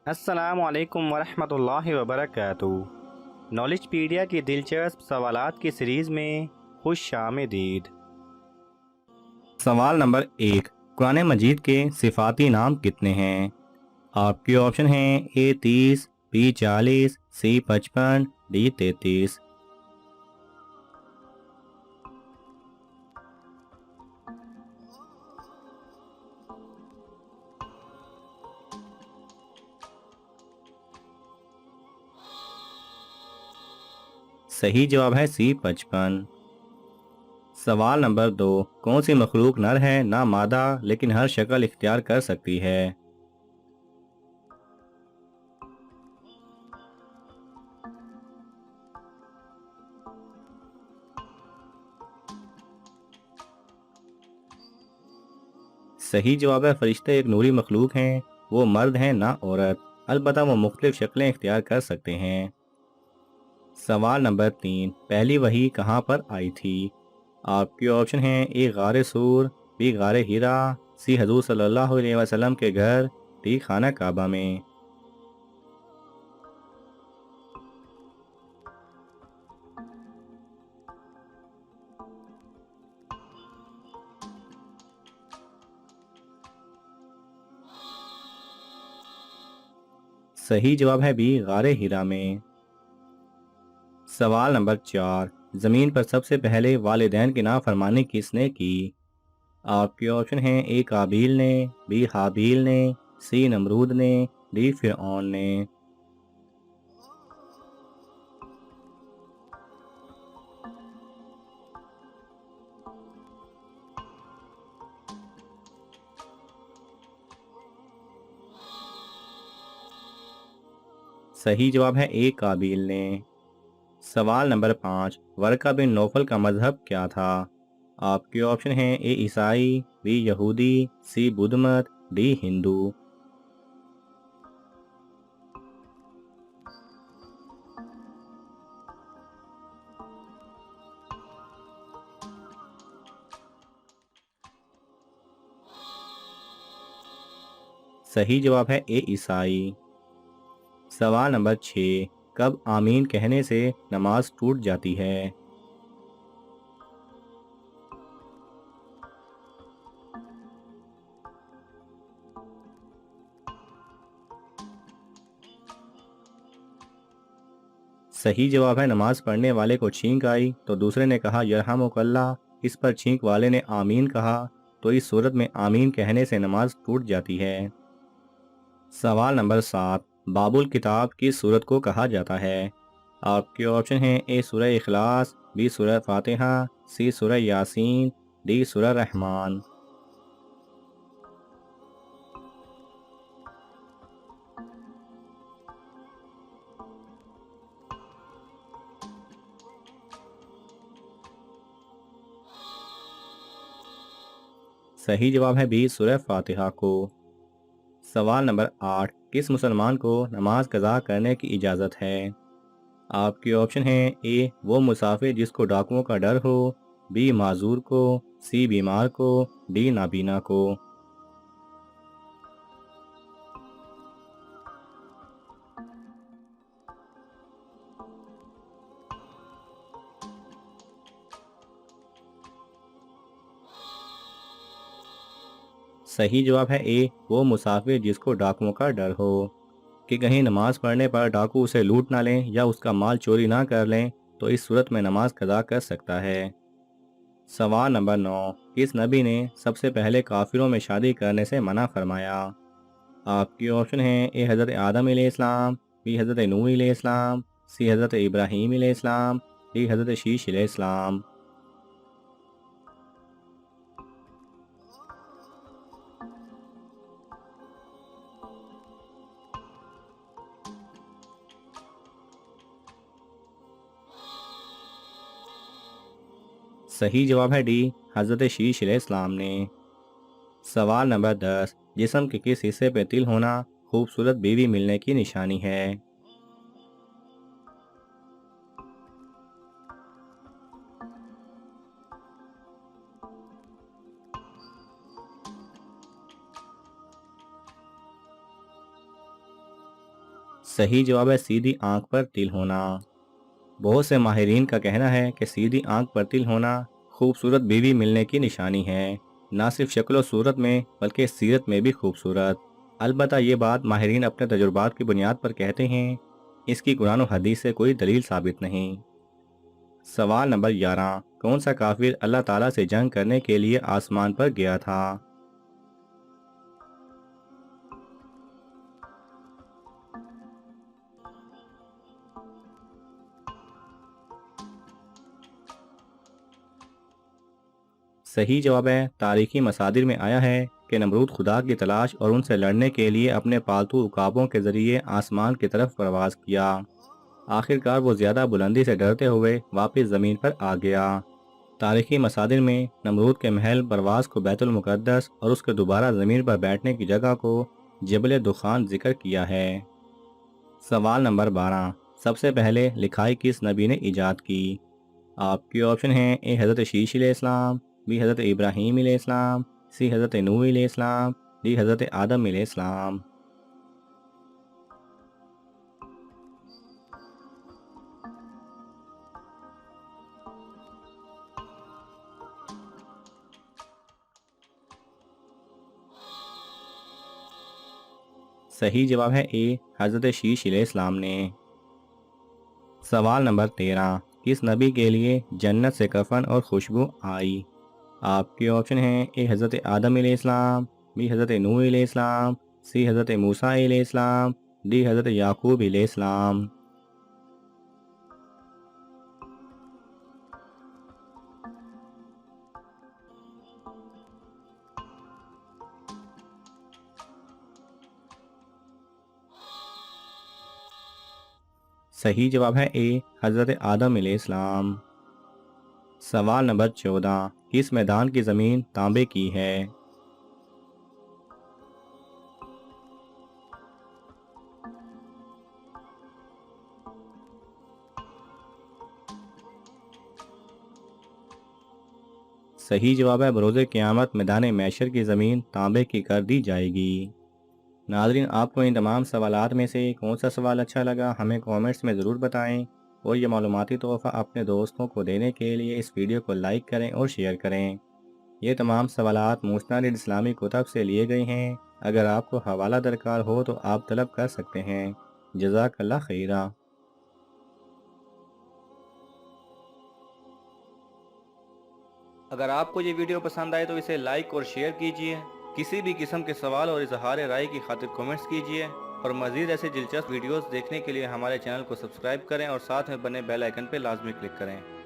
السلام علیکم ورحمۃ اللہ وبرکاتہ۔ نالج پیڈیا کی دلچسپ سوالات کی سیریز میں خوش آمدید۔ سوال نمبر 1، قرآن مجید کے صفاتی نام کتنے ہیں؟ آپ کے آپشن ہیں اے 30، بی 40، سی 55، ڈی 33۔ صحیح جواب ہے سی 55۔ سوال نمبر 2، کون سی مخلوق نر ہے نہ مادہ لیکن ہر شکل اختیار کر سکتی ہے؟ صحیح جواب ہے فرشتے ایک نوری مخلوق ہیں، وہ مرد ہیں نہ عورت، البتہ وہ مختلف شکلیں اختیار کر سکتے ہیں۔ سوال نمبر 3، پہلی وحی کہاں پر آئی تھی؟ آپ کے آپشن ہیں اے غار سور، بی غار ہیرا، سی حضور صلی اللہ علیہ وسلم کے گھر، ڈی خانہ کعبہ میں۔ صحیح جواب ہے بی غار ہیرا میں۔ سوال نمبر 4، زمین پر سب سے پہلے والدین کی نافرمانی کس نے کی؟ آپ کے آپشن ہیں اے قابیل نے، بی حابیل نے، سی نمرود نے، ڈی فرعون نے۔ صحیح جواب ہے اے قابیل نے۔ سوال نمبر 5، ورقہ بن نوفل کا مذہب کیا تھا؟ آپ کے آپشن ہیں اے عیسائی، بی یہودی، سی بدھ مت، ڈی ہندو۔ صحیح جواب ہے اے عیسائی۔ سوال نمبر 6، کب آمین کہنے سے نماز ٹوٹ جاتی ہے؟ صحیح جواب ہے نماز پڑھنے والے کو چھینک آئی تو دوسرے نے کہا یرحمک اللہ، اس پر چھینک والے نے آمین کہا تو اس صورت میں آمین کہنے سے نماز ٹوٹ جاتی ہے۔ سوال نمبر 7، باب الکتاب کس سورت کو کہا جاتا ہے؟ آپ کے آپشن ہیں اے سورہ اخلاص، بی سورہ فاتحہ، سی سورہ یاسین، ڈی سورہ رحمان۔ صحیح جواب ہے بی سورہ فاتحہ کو۔ سوال نمبر 8، کس مسلمان کو نماز قضا کرنے کی اجازت ہے؟ آپ کے آپشن ہیں اے وہ مسافر جس کو ڈاکوؤں کا ڈر ہو، بی معذور کو، سی بیمار کو، ڈی نابینا کو۔ صحیح جواب ہے اے وہ مسافر جس کو ڈاکوؤں کا ڈر ہو کہ کہیں نماز پڑھنے پر ڈاکو اسے لوٹ نہ لیں یا اس کا مال چوری نہ کر لیں تو اس صورت میں نماز قضا کر سکتا ہے۔ سوال نمبر 9، کس نبی نے سب سے پہلے کافروں میں شادی کرنے سے منع فرمایا؟ آپ کے آپشن ہیں اے حضرت آدم علیہ السلام، بی حضرت نوح علیہ السلام، سی حضرت ابراہیم علیہ السلام، ڈی حضرت شیش علیہ السلام۔ صحیح جواب ہے ڈی حضرت شیش علیہ السلام نے۔ سوال نمبر 10، جسم کے کس حصے پہ تل ہونا خوبصورت بیوی ملنے کی نشانی ہے؟ صحیح جواب ہے सीधी आंख पर तिल होना। बहुत से माहिरीन का कहना है कि सीधी आंख पर तिल होना खूबसूरत बीवी मिलने की निशानी है, ना सिर्फ शक्ल और सूरत में बल्कि सीरत में भी खूबसूरत। अलबत्ता ये बात माहिरीन अपने तजुर्बात की बुनियाद पर कहते हैं, इसकी कुरान और हदीस से कोई दलील साबित नहीं। सवाल नंबर 11, कौन सा काफिर अल्लाह ताला से जंग करने के लिए आसमान पर गया था? सही जवाब है, तारीखी मसादिर में आया है कि नमरूद खुदा की तलाश और उनसे लड़ने के लिए अपने पालतू उकाबों के ज़रिए आसमान की तरफ प्रवास किया। आखिरकार वो ज़्यादा बुलंदी से डरते हुए वापस ज़मीन पर आ गया। तारीखी मसादिर में नमरूद के महल परवास को बैतुल मुक़द्दस और उसके दोबारा ज़मीन पर बैठने की जगह को जबल दुखान जिक्र किया है। सवाल नंबर 12, सबसे पहले लिखाई किस नबी ने ईजाद की? आपके ऑप्शन हैं ए हज़रत शीश अलैहिस्सलाम, बी हज़रत इब्राहीम अलैहिस्सलाम, सी हज़रत नूह अलैहिस्सलाम, डी हज़रत आदम अलैहिस्सलाम। सही जवाब है ए हज़रत शीश अलैहिस्सलाम ने। सवाल नंबर 13, किस नबी के लिए जन्नत से कफन और खुशबू आई? आपके ऑप्शन हैं ए हज़रत आदम अलैहिस्सलाम, बी हज़रत नूह अलैहिस्सलाम, सी हज़रत मूसा अलैहिस्सलाम, डी हज़रत याकूब अलैहिस्सलाम। सही जवाब है ए हज़रत आदम अलैहिस्सलाम। सवाल नंबर 14, किस मैदान की ज़मीन तांबे की है? सही जवाब है बरोज़ क़यामत मैदान मैशर की ज़मीन तांबे की कर दी जाएगी। नाज़रीन, आपको इन तमाम सवालात में से कौन सा सवाल अच्छा लगा हमें कमेंट्स में ज़रूर बताएं, और ये मालूमाती तोहफ़ा अपने दोस्तों को देने के लिए इस वीडियो को लाइक करें और शेयर करें। ये तमाम सवालात मुस्नद इस्लामी कुतब से लिए गए हैं। अगर आपको हवाला दरकार हो तो आप तलब कर सकते हैं। जज़ाकल्लाह खैरा। अगर आपको ये वीडियो पसंद आए तो इसे लाइक और शेयर कीजिए। किसी भी किस्म के सवाल और इजहार राय की खातिर कमेंट्स कीजिए, और मज़ीद ऐसे दिलचस्प वीडियोस देखने के लिए हमारे चैनल को सब्सक्राइब करें और साथ में बने बेल आइकन पर लाजमी क्लिक करें।